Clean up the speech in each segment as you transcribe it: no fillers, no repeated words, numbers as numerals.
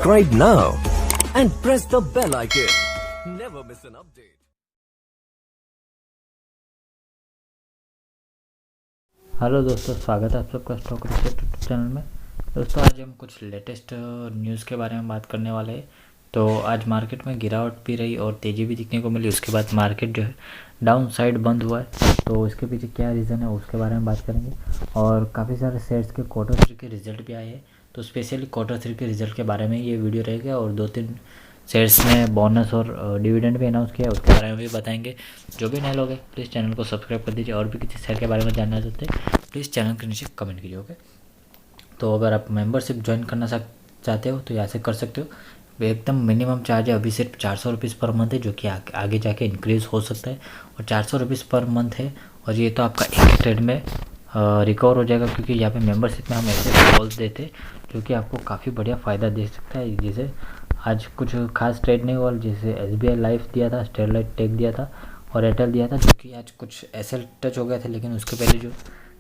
Subscribe now and press the bell icon. Never miss an update. Hello दोस्तों, स्वागत है आप सबका स्टॉक रिसर्च यूट्यूब चैनल में। दोस्तों आज हम कुछ लेटेस्ट न्यूज़ के बारे में बात करने वाले हैं। तो आज मार्केट में गिरावट भी रही और तेज़ी भी दिखने को मिली। उसके बाद मार्केट जो है डाउन साइड बंद हुआ है, तो इसके पीछे क्या रीज़न है उसके बारे में बात करेंगे। और काफ़ी सारे शेयर्स के क्वार्टर 3 के रिजल्ट भी आए हैं, तो स्पेशली क्वार्टर 3 के रिजल्ट के बारे में ये वीडियो रहेगा। और 2-3 शेयर्स में बोनस और डिविडेंड भी अनाउंस किया है, उसके बारे में भी बताएंगे। जो भी नए लोग हैं प्लीज़ चैनल को सब्सक्राइब कर दीजिए, और भी किसी शेयर के बारे में जानना चाहते हैं प्लीज़ चैनल के नीचे कमेंट कीजिए। ओके, तो अगर आप मेंबरशिप ज्वाइन करना चाहते हो तो यहाँ से कर सकते हो। एकदम मिनिमम चार्ज है अभी सिर्फ 400 रुपीज़ पर मंथ है, जो कि आगे जाके इंक्रीज़ हो सकता है। और 400 रुपीज़ पर मंथ है, और ये तो आपका एक ट्रेड में रिकवर हो जाएगा, क्योंकि यहाँ पे मेंबरशिप में हम ऐसे कॉल्स देते हैं जो कि आपको काफ़ी बढ़िया फ़ायदा दे सकता है। जैसे आज कुछ खास ट्रेड नहीं हुआ, जैसे SBI लाइफ दिया था, स्टेरलाइट टेक दिया था और एयरटेल दिया था, जो कि आज कुछ एसएल टच हो गए थे। लेकिन उसके पहले जो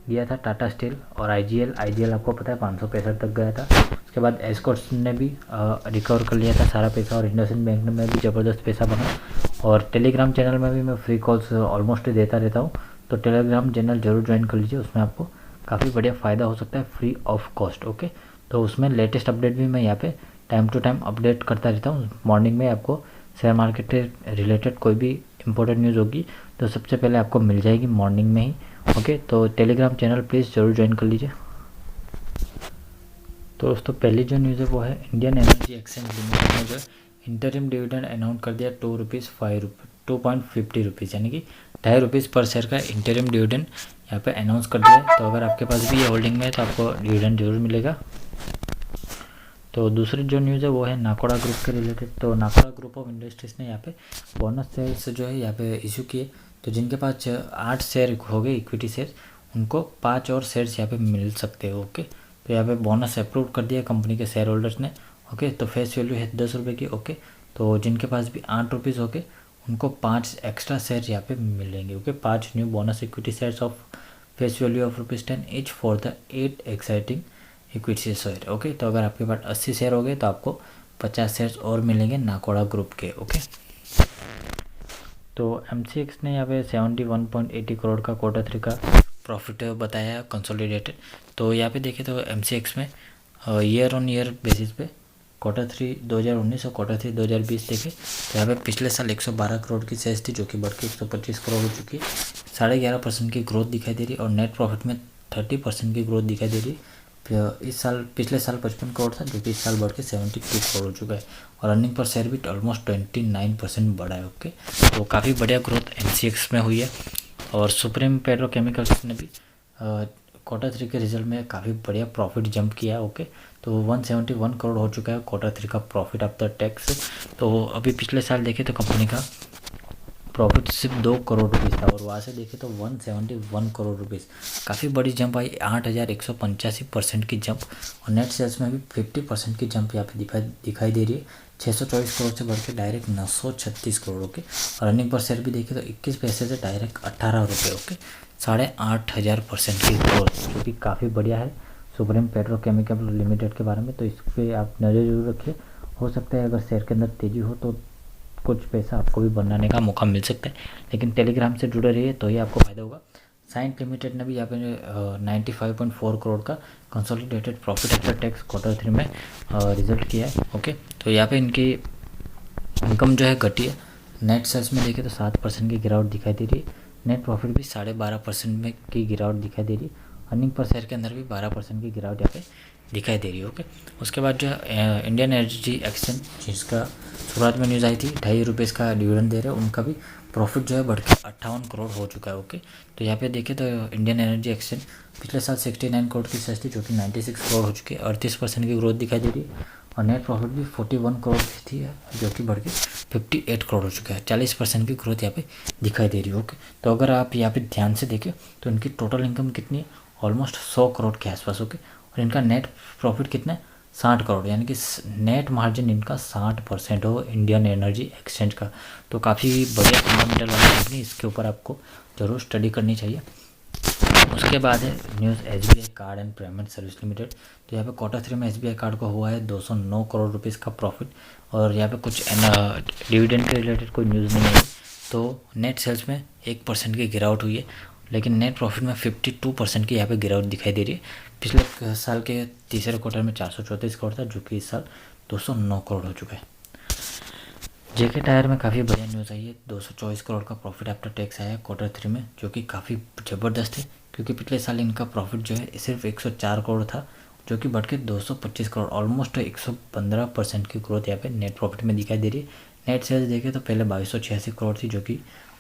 दिया था टाटा स्टील और IGL आपको पता है 565 तक गया था। उसके बाद एस्कॉर्ट्स ने भी रिकवर कर लिया था सारा पैसा, और इंडसइंड बैंक में भी ज़बरदस्त पैसा बना। और टेलीग्राम चैनल में भी मैं फ्री कॉल्स ऑलमोस्ट देता रहता हूँ, तो टेलीग्राम चैनल ज़रूर ज्वाइन कर लीजिए, उसमें आपको काफ़ी बढ़िया फ़ायदा हो सकता है फ्री ऑफ कॉस्ट। ओके, तो उसमें लेटेस्ट अपडेट भी मैं यहाँ पे टाइम टू टाइम अपडेट करता रहता हूँ। मॉर्निंग में आपको शेयर मार्केट से रिलेटेड कोई भी इंपॉर्टेंट न्यूज़ होगी तो सबसे पहले आपको मिल जाएगी मॉर्निंग में ही। ओके, तो टेलीग्राम चैनल प्लीज़ ज़रूर ज्वाइन कर लीजिए। तो दोस्तों पहली जो न्यूज़ है वो है इंडियन एनर्जी एक्सचेंज लिमिटेड ने जो इंटरिम डिविडेंड अनाउंस कर दिया 2.50 रुपीज़, यानी कि 2.5 रुपीज़ पर शेयर का इंटरिम डिविडेंड यहाँ पे अनाउंस कर दिया है। तो अगर आपके पास भी ये होल्डिंग में है तो आपको डिविडेंड जरूर मिलेगा। तो दूसरी जो न्यूज़ है वो है नाकोड़ा ग्रुप के रिलेटेड। तो नाकोड़ा ग्रुप ऑफ इंडस्ट्रीज़ ने यहाँ पे बोनस शेयर्स जो है यहाँ पे इशू किए। तो जिनके पास 8 शेयर हो गए इक्विटी शेयर, उनको 5 और शेयर्स यहाँ पे मिल सकते हैं। ओके, तो यहाँ पे बोनस अप्रूव कर दिया कंपनी के शेयर होल्डर्स ने। ओके, तो फेस वैल्यू है 10 रुपये की। ओके, तो जिनके पास भी 8 रुपीज़ हो गए उनको 5 एक्स्ट्रा शेयर यहाँ पे मिलेंगे। Okay, 5 new bonus equity shares of face value of ₹10 each for the 8 exciting equity share. Okay, तो अगर आपके पास 80 शेयर हो गए तो आपको 50 शेयर्स और मिलेंगे नाकोड़ा ग्रुप के। ओके, तो MCX ने यहाँ पे 71.80 करोड़ का क्वार्टर 3 का प्रॉफिट बताया कंसोलिडेटेड। तो यहाँ पे देखें तो MCX में ईयर ऑन ईयर बेसिस पे क्वार्टर 3 2019 और क्वार्टर 3 2020 देखें तो यहाँ पे पिछले साल 112 करोड़ की सेल्स थी, जो कि बढ़ के 125 करोड़ हो चुकी है। 11.5% की ग्रोथ दिखाई दे रही है, और नेट प्रॉफिट में 30% की ग्रोथ दिखाई दे रही है। इस साल पिछले साल 55 करोड़ था, जो कि इस साल बढ़ के 72 करोड़ हो चुका है। और अर्निंग पर शेयर भी ऑलमोस्ट 29% बढ़ा है। ओके, तो काफ़ी बढ़िया ग्रोथ MCX में हुई है। और सुप्रीम पेट्रोकेमिकल्स ने भी क्वार्टर 3 के रिजल्ट में काफ़ी बढ़िया प्रॉफिट जंप किया है। ओके, तो 171 करोड़ हो चुका है क्वार्टर 3 का प्रॉफिट आफ्टर टैक्स। तो अभी पिछले साल देखें तो कंपनी का प्रॉफिट सिर्फ 2 करोड़ रुपीज़ था, और वहाँ से देखें तो 171 करोड़ रुपीज़, काफ़ी बड़ी जंप आई। 8,185% की जंप, और नेट सेल्स में भी 50% की जंप यहाँ पे दिखाई दे रही है। 624 करोड़ से बढ़ के डायरेक्ट 936 करोड़। ओके, और अर्निंग पर शेयर भी देखें तो 21 पैसे से डायरेक्ट 18 रुपये। ओके, 8,500% की ग्रोथ, जो कि काफ़ी बढ़िया है सुप्रीम पेट्रोकेमिकल लिमिटेड के बारे में। तो इस पर आप नज़र जरूर रखिए, हो सकता है अगर शेयर के अंदर तेज़ी हो तो कुछ पैसा आपको भी बनाने का मौका मिल सकता है। लेकिन टेलीग्राम से जुड़े रहिए तो ही आपको फ़ायदा होगा। साइंट लिमिटेड ने भी यहाँ पे 95.4 करोड़ का consolidated profit after tax quarter 3 में रिजल्ट किया है। ओके, तो यहाँ पे इनकी इनकम जो है घटी है। नेट सेल्स में देखें तो 7% की गिरावट दिखाई दे रही है। नेट प्रॉफिट भी 12.5% में की गिरावट दिखाई दे रही है। अर्निंग पर शेयर के अंदर भी 12% की गिरावट यहाँ पे दिखाई दे रही है। ओके, उसके बाद जो इंडियन एनर्जी एक्सचेंज, जिसका शुरुआत में न्यूज़ आई थी 2.5 रुपये का डिविडेंड दे रहे हैं, उनका भी प्रॉफिट जो है बढ़ के 58 करोड़ हो चुका है। ओके, तो यहाँ पे देखें तो इंडियन एनर्जी एक्सचेंज पिछले साल 69 करोड़ की सेल्स थी, जो कि 96 करोड़ हो चुकी है। 38% की ग्रोथ दिखाई दे रही है, और नेट प्रॉफिट भी 41 करोड़ की थी, जो कि बढ़ के 58 करोड़ हो चुका है। 40% की ग्रोथ यहाँ पे दिखाई दे रही है। ओके, तो अगर आप यहाँ पे ध्यान से देखें तो इनकी टोटल इनकम कितनी है, ऑलमोस्ट 100 करोड़ के आसपास। ओके, और इनका नेट प्रॉफिट कितना है, 60 करोड़, यानी कि नेट मार्जिन इनका 60% हो इंडियन एनर्जी एक्सचेंज का। तो काफ़ी बढ़िया फंडामेंटल वाली कंपनी, इसके ऊपर आपको ज़रूर स्टडी करनी चाहिए। उसके बाद है news SBI card and payment service limited. तो यहाँ पे Q3 में SBI कार्ड को हुआ है 209 करोड़ रुपीज़ का प्रॉफिट, और यहाँ पे कुछ डिविडेंड के रिलेटेड कोई न्यूज़ नहीं है। तो नेट सेल्स में 1% की गिरावट हुई है, लेकिन नेट प्रॉफिट में 52% की यहाँ पे गिरावट दिखाई दे रही है। पिछले साल के तीसरे क्वार्टर में 434 करोड़ था, जो कि इस साल 209 करोड़ हो चुका है। JK टायर में काफ़ी बढ़िया न्यूज़ आई है। 224 करोड़ का प्रॉफिट आफ्टर टैक्स आया है Q3 में, जो कि काफ़ी ज़बरदस्त है, क्योंकि पिछले साल इनका प्रॉफिट जो है सिर्फ 104 करोड़ था, जो कि बढ़ के 225 करोड़, ऑलमोस्ट 115% की ग्रोथ यहाँ पे नेट प्रॉफिट में दिखाई दे रही है। नेट सेल्स देखें तो पहले 2286 करोड़ थी, जो कि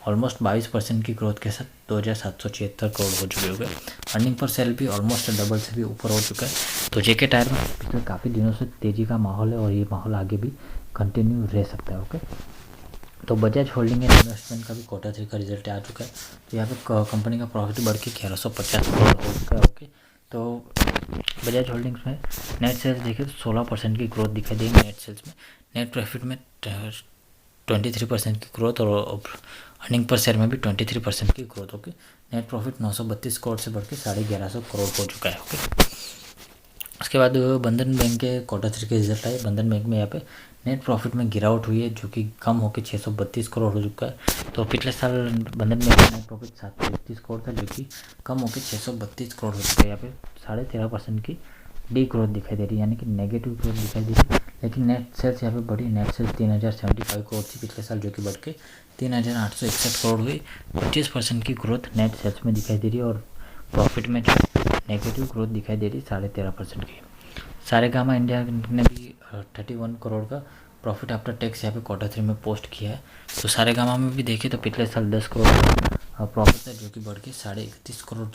ऑलमोस्ट 22% की ग्रोथ के साथ 2776 करोड़ हो चुके हो गए। अर्निंग पर सेल भी ऑलमोस्ट डबल से भी ऊपर हो चुका है। तो JK टायर में पिछले काफ़ी दिनों से तेज़ी का माहौल है, और ये माहौल आगे भी कंटिन्यू रह सकता है। ओके, तो बजाज होल्डिंग एंड इन्वेस्टमेंट का भी Q3 का रिजल्ट आ चुका है। तो यहाँ पे कंपनी का प्रॉफिट बढ़ के 1150 करोड़ हो चुका है। ओके, तो बजाज होल्डिंग्स में नेट सेल्स देखें तो 16% की ग्रोथ दिखाई देगी नेट सेल्स में। नेट प्रॉफिट में 23% की ग्रोथ, और अर्निंग पर शेयर में भी 23% की growth. Okay, net profit 932 crore से बढ़ के 1150 करोड़ हो चुका है। ओके, उसके बाद बंधन बैंक के Q3 के रिजल्ट आए। बंधन बैंक में यहाँ पे नेट प्रॉफिट में गिरावट हुई है, जो कि कम होकर 632 करोड़ हो चुका है। तो पिछले साल बंधन बैंक का नेट प्रॉफिट 731 करोड़ था, जो कि कम होकर 632 करोड़ हो चुका है। यहाँ पे 13.5% की डी ग्रोथ दिखाई दे रही है, यानी कि नेगेटिव ग्रोथ दिखाई दे रही है। लेकिन नेट सेल्स यहाँ पे बढ़ी। नेट सेल्स 3075 करोड़ थी पिछले साल, जो कि बढ़ के 3861 करोड़ हुई। 25% की ग्रोथ नेट सेल्स में दिखाई दे रही है, और प्रॉफिट में जो नेगेटिव ग्रोथ दिखाई दे रही 13.5% की। सारेगामा इंडिया ने भी 31 करोड़ का प्रॉफिट आफ्टर टैक्स यहाँ पे Q3 में पोस्ट किया है। तो सारेगामा में भी देखें तो पिछले साल 10 करोड़ का प्रॉफिट था, जो कि बढ़ के 31.5 करोड़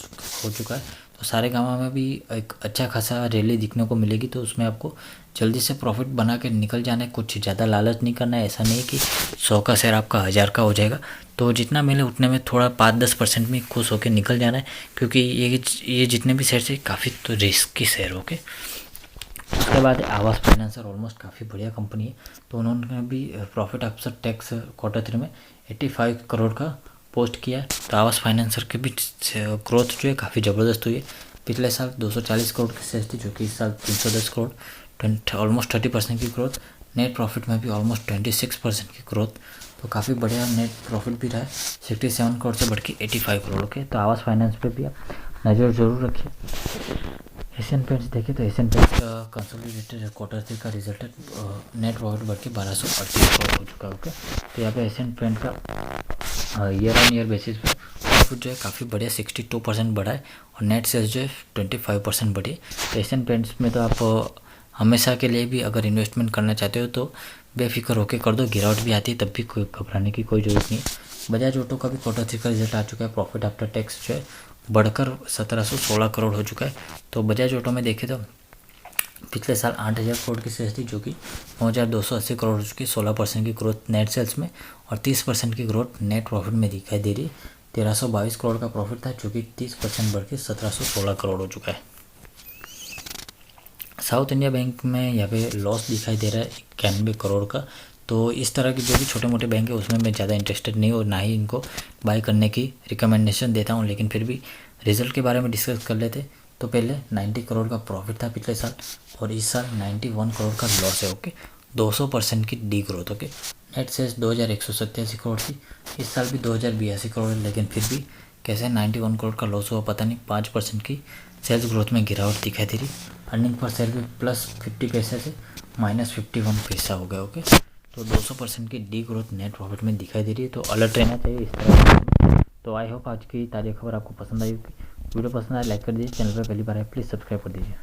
हो चुका है। तो सारेगामा में भी एक अच्छा खासा रैली दिखने को मिलेगी। तो उसमें आपको जल्दी से प्रॉफिट बना के निकल जाना है, कुछ ज़्यादा लालच नहीं करना है। ऐसा नहीं कि 100 का शेयर आपका 1000 का हो जाएगा। तो जितना मिले उतने में थोड़ा 5-10% में खुश होकर निकल जाना है, क्योंकि ये जितने भी शेयर है काफ़ी तो रिस्की शेयर। ओके, उसके बाद आवास फाइनेंसर ऑलमोस्ट काफ़ी बढ़िया कंपनी है। तो उन्होंने भी प्रॉफिट आफ्टर टैक्स Q3 में 85 करोड़ का पोस्ट किया है। तो आवास फाइनेंसर की भी ग्रोथ जो है काफ़ी ज़बरदस्त हुई है। पिछले साल 240 करोड़ की सेल्स थी, जो कि इस साल 310 करोड़, ऑलमोस्ट 30% की ग्रोथ। नेट प्रॉफिट में भी ऑलमोस्ट 26% की ग्रोथ। तो काफ़ी बढ़िया नेट प्रॉफिट भी रहा है, 67 करोड़ से बढ़ के 85 करोड़ के। तो आवास फाइनेंस पे भी आप नज़र ज़रूर रखिए। एशियन पेंट्स देखें तो एशियन पेंट्स का कंसोलिडेटेड Q3 का रिजल्ट है, नेट प्रॉफिट बढ़ के 1238 करोड़ हो चुका है। ओके, तो यहाँ पे एशियन पेंट का ईयर ऑन ईयर बेसिस पे प्रॉफिट जो है काफ़ी बढ़िया 62% बढ़ा है, और नेट सेल्स जो है 25% बढ़ी। तो एशियन पेंट्स में तो आप हमेशा के लिए भी अगर इन्वेस्टमेंट करना चाहते हो तो बेफिक्र होकर कर दो। गिरावट भी आती है तब भी कोई घबराने की कोई ज़रूरत नहीं है। बजाज ऑटो का भी Q3 का रिजल्ट आ चुका है। प्रॉफिट आफ्टर टैक्स जो है बढ़कर 1716 करोड़ हो चुका है। तो बजाज ऑटो में देखें तो पिछले साल 8000 करोड़ की सेल्स थी, जो कि 9280 करोड़ हो चुकी, 16% की ग्रोथ नेट सेल्स में, और 30% की ग्रोथ नेट प्रॉफिट में दिखाई दे रही। 1322 करोड़ का प्रॉफिट था, जो कि 30% बढ़ के 1716 करोड़ हो चुका है। साउथ इंडिया बैंक में यहाँ पे लॉस दिखाई दे रहा है 91 करोड़ का। तो इस तरह के जो भी छोटे मोटे बैंक है उसमें मैं ज़्यादा इंटरेस्टेड नहीं, और ना ही इनको बाय करने की रिकमेंडेशन देता हूँ। लेकिन फिर भी रिजल्ट के बारे में डिस्कस कर लेते। तो पहले 90 करोड़ का प्रॉफिट था पिछले साल, और इस साल 91 करोड़ का लॉस है। ओके, 200% की डी growth. Okay, net sales 2187 crore थी, इस साल भी 2082 करोड़ है। लेकिन फिर भी कैसे 91 करोड़ का लॉस हुआ पता नहीं। 5% की सेल्स ग्रोथ में गिरावट दिखाई दे रही। अर्निंग पर शेयर भी +50 पैसे से -51 पैसा हो गया। ओके, तो 200% की डी ग्रोथ नेट प्रॉफिट में दिखाई दे रही है। तो अलर्ट रहना चाहिए इस तरह। तो आई होप आज की ताज़ा खबर आपको पसंद आई होगी। वीडियो पसंद आए लाइक कर दीजिए, चैनल पर पहली बार है प्लीज़ सब्सक्राइब कर दीजिए।